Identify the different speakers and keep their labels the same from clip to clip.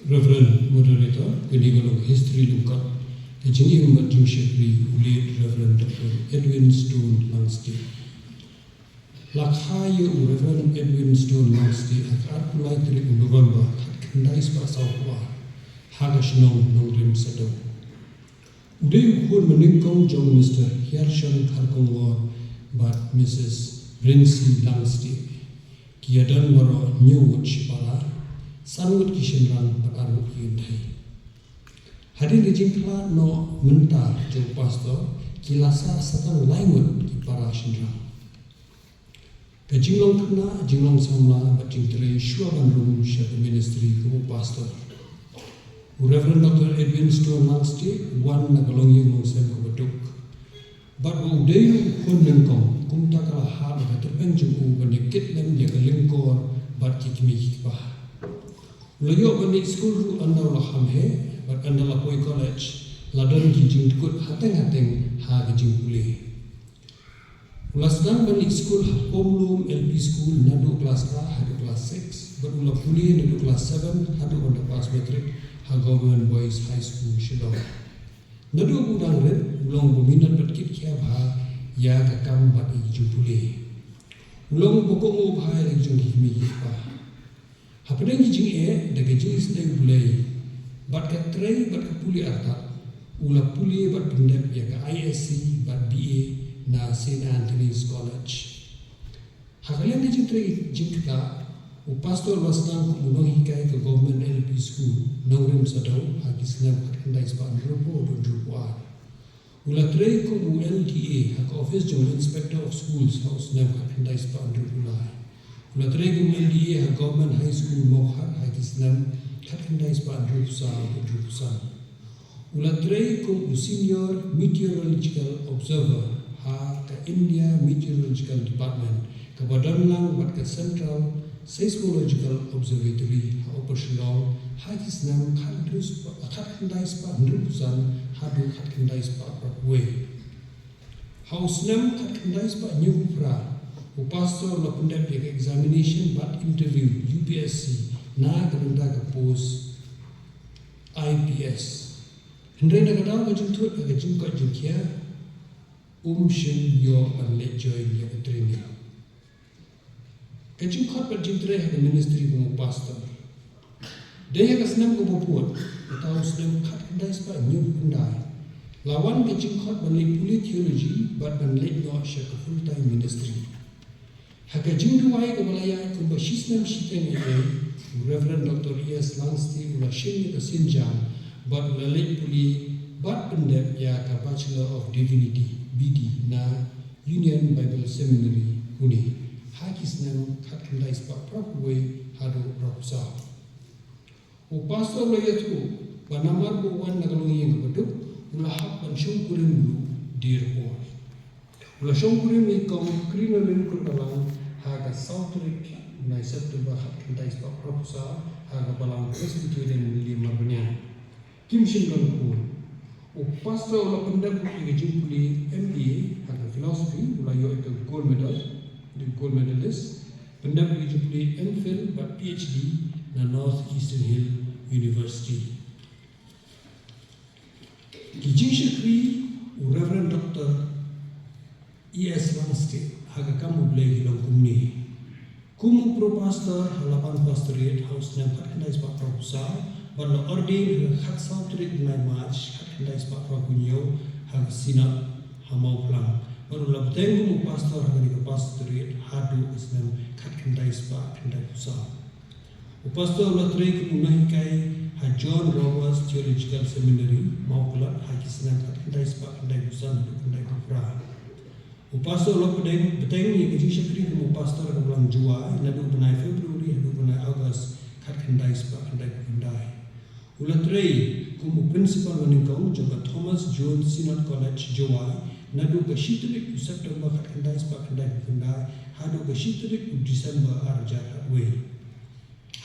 Speaker 1: Reverend Moderator, Genigalong History Lyngkot, Kajing Majung Shekri, Late Reverend Dr. Edwin Stone Langstieh. Lakhaya Reverend Edwin Stone Langstieh at Arpulai Trik November, Kandais Pasawwa, Hagashnong Nongrim Sado. Uday Ukun Maningkong Jong Mr. Hiershan Karkongwa, but Mrs. Principal Langstieh. Kiadan Maro New Chipala. Sangut kishinrang berarut yundai. Hari lejingkla no menta jong pastor kilasa satang laingut ki para shinrang. Kajinglong kena jinglong samla bajing tere shuaban room shaka ministry kumu pastor. Reverend Dr. Edwin Stone Langstieh wan nagalong yung mong sem kubaduk. But udayu kun nengkong kumtakala ha bagaterpeng jong u banikit lem yaga lingkor bat kikimi kikpah. Layo bani school ru anda laham he, but anda lapoi college, ladon kijing kut hateng ha kijing pulih. Ulasdang bani school Pomlum LP school nadu kelas A hadu kelas 6, but ula pulih nadu kelas 7 hadu anda kelas matric ha Government Boys High School Shillong. Nadu budang red ulong buminat berkit kiab ha ya kakam bat kijing pulih. Ulong pokok ubhai kijing kimi pa. Hapadang kijing daga jing sedang bulai, bat katrai bat kapuli arta, ula puli bat pendep ya ke ISC bat BA na St. Anthony's College. Hakalian kijing trai jing kita, upastor wasnang kumunong hikai ke Government LP School, nongrim sadau hagis ngam katandai sepan rupo dan rupuan. Ula trai kumu LDA hak Office Jong Inspector of Schools haus ngam katandai sepan rupulai. Ula tregum LDA ha Government High School Mokhat Hagisnam Katandai Span Rupusan. Ula tregum Senior Meteorological Observer ha ka India Meteorological Department ka Badanlang bat ka Central Seismological Observatory ha operational Hagisnam Katandai Span Rupusan hadu Katandai Span Rapway. Hausnam Katandai Span Nyukupra Upastor la pendep ya examination but interview UPSC na kerenda ke post IPS. Hendrai na kadang bajing tuat ke jingkot jingkia shin yo let join ya training. Ke jingkot bajing tere ke ministry kumu pastor. Dia ke senam ke popuat atau senam kat kendai sebab new kendai. Lawan ke jingkot balik puli theology but balik no sya ke full time ministry. Haka jingduai ke balaya ke basisnam shiteng Reverend Dr. E.S. Langstieh ula shin ke Sinjang but ula late puli but pendep ya ke Bachelor of Divinity BD na Union Bible Seminary kuni hakisnam kat kendai sebab propway hadu propsa. Upastor laya tu banamar buwan nagalungi yang kebeduk ula hak ban syong kurim dulu dirpor. Ula syong kurim ikong krina lingkut dalam haga Southrick na September hat kendai sebab proposa haga balang Presbyterian lima banyak. Kim Shin Don Ku. Pastor ula pendap ke jimpuli MBA haga philosophy ula yo itu gold medalist. Pendap ke jimpuli MPhil but PhD na North Eastern Hill University. Kijing Shekri Reverend Dr. E.S. Langstieh haga kamu boleh hilang kumni. Kumu pro pastor halapan pastorate house yang katandai sebab proposal, baru ordain hak Southrick na March katandai sebab propunyo haga sinat hamau pelang. Baru labteng kumu pastor haga di pastorate hadu islam katandai sebab katandai pusat. Upastor latre kumu nahikai ha John Roberts Theological Seminary mau pelat hagi islam katandai sebab katandai pusat katandai kupra. Upastor lo pedeng ni kijing syakri kumu pastor ke bulan Juai nadu benai Februari nadu benai Ogos kat kendai sebab kendai kendai. Ulat rei kumu Principal Thomas Jone Synod College Juai nadu ke Shitrik September kat kendai sebab kendai kendai hadu ke Shitrik December arja katwe.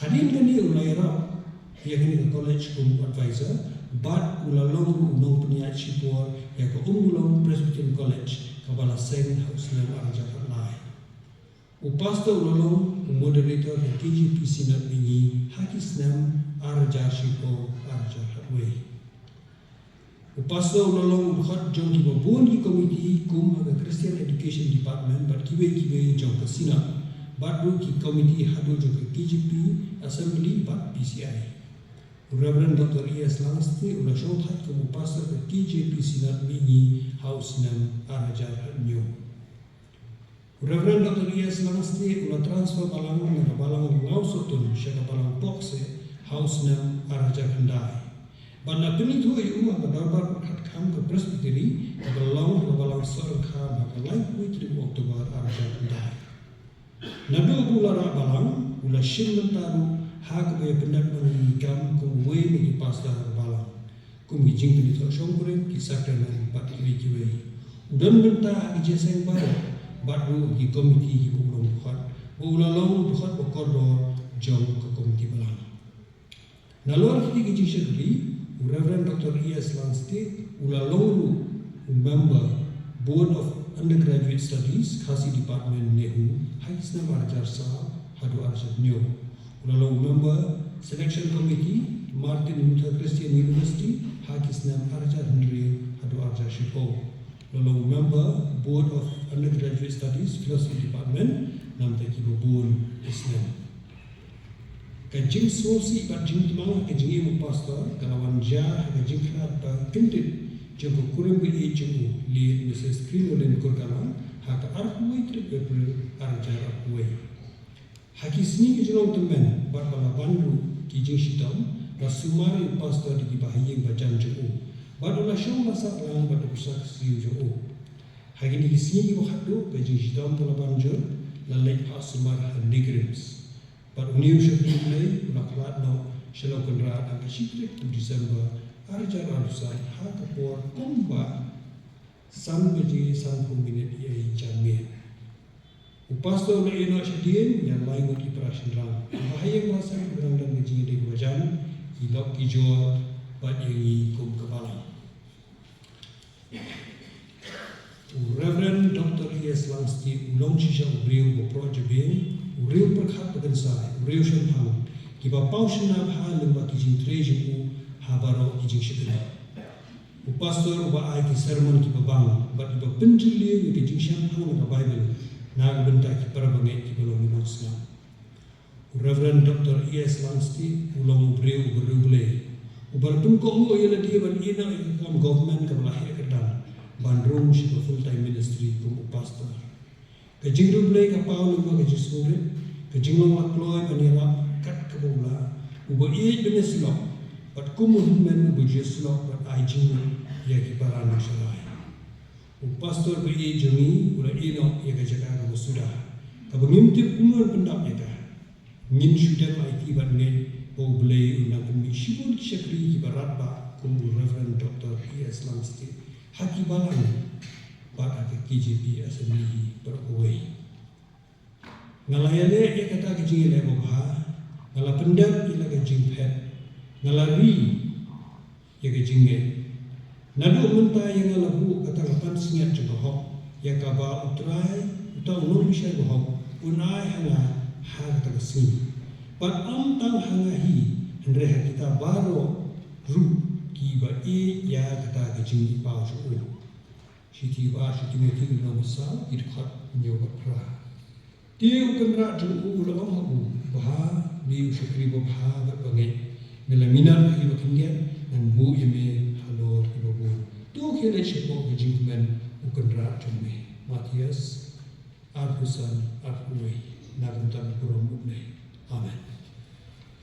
Speaker 1: Hadin kani ulai rap ia kani ke college kumu advisor but ulalong unong peniat sipor ya ke umulong Presbyterian College Kabala Seng House Nam Arja Katnai. Upastor ulalong moderator ke KGP Synod ini hakis nam arja shipo arja hatway. Pastor ulalong ukhat jong ki babun ki committee kum aga Christian Education Department but kiwe jong kasina badu ki committee hadu jong ke KGP Assembly but PCI. Reverend Dr. E.S. Langstieh ula shongthat ke pastor ke KGP Sinat Mingi House nam arajar hatnyo. Reverend Dr. E.S. Langstieh ula transfer balang na balang ngausotun syaka balang pokse House nam arajar handai. Bana penito iu ang darbar hat kam ke presbytery ke balang sorang kam ke lain kuitri Oktober arajar handai. Nado bulara balang ula shin mentaru hak be pendat mengikam kumwe ni pastor balang kum gijing penito shongkure kisakta nan pat kiwe udan menta ijeseng baru baru di komiti ulong bukat ulalong bukat bokordo jong ke komiti balang nalor kiti gijing syekri Reverend Dr. E.S. Langstieh ulalong member Board of Undergraduate Studies khasi Department Nehu haisna marjar sa hadu arjat nyo ulalong member Selection Committee Martin Luther Christian University hakisnam arjat riew hadu arjat shipo ulalong member Board of Undergraduate Studies Philosophy Department nam taki bubun Islam kajing sosi bat jing mang kajing imu pastor kalawan jah kajing khraw ba kentit jeng kurim bi jeng li Mrs. Krinolen kurkalang hak arkuai trip April arjar arkuai hakisni kejolong temen bat bala bandu kijing shitam rasumari pastor di bahayeng bajan jeng bat ola syong masak lang bat usak siu jeng hagini kisni ki wakadu kajing shitam bala banjur lalai pasumar negrims But uniu syukri play ulaklat no shalom kenrat ang kasikrik tu December arjar arusai hakapor kumba san beji san minit ia jamir. Upastor na ino syadien yang lain di perasaan ram. Bahaya masa berang dan beji di wajan hilok kijor bat yang kum kepala. Reverend Dr. E.S. Langstieh ulong sisa riew beprojek bin riew perkhat pegensai riew shenhang kiba pausna ha lemba kijing treasure u habaro kijing shikna pastor ba ai ki sermon ki babang ba iba penjili ki kijing shenhang na bible na benta ki parabangai ki belong musna Reverend Dr. E.S. Langstieh ulong riew berule ubar pun ko mo yela dia ban ina kam government ka lahir kedan bandrung shi full time ministry kum pastor kajing ruble ka pau lumba kajing sore kajing long lakloi panira kat ka bola uba i benes lo pat kumun men uba jes lo pat ai jing ya ki parana shalai pastor be i jemi ula ino ya ka jaga ka sudah ka bengimtip kumun pendap ya ka min sudah ai ti ban ngai bo ble una kumi shibun shakri ki barat ba kum Reverend Dr. E.S. Langstieh haki balang pada ke KGP Assembly berkuai. Ngalayale ia kata kecil le bapa, ngala pendap ia kecil pet, ngalari ia kecil nge. Nadu mentah yang ngalabu kata kapan singat juga hok, ia kaba utrai utang nur bisa bohong, unai hanga hang kata kesini. Pat tang hanga hi, hendreh kita baru ru kiba ia kata kecil pau syukur. Siti ba siti meti no misal idkhat nyoba pra tiu kenra juu ulama habu bah liu syukri bah bangai melaminan hi bakindian dan bu yeme halor ibu tu kele syukur jingmen ukenra jume Matias Arfusan Arfuai naguntan kurang amen.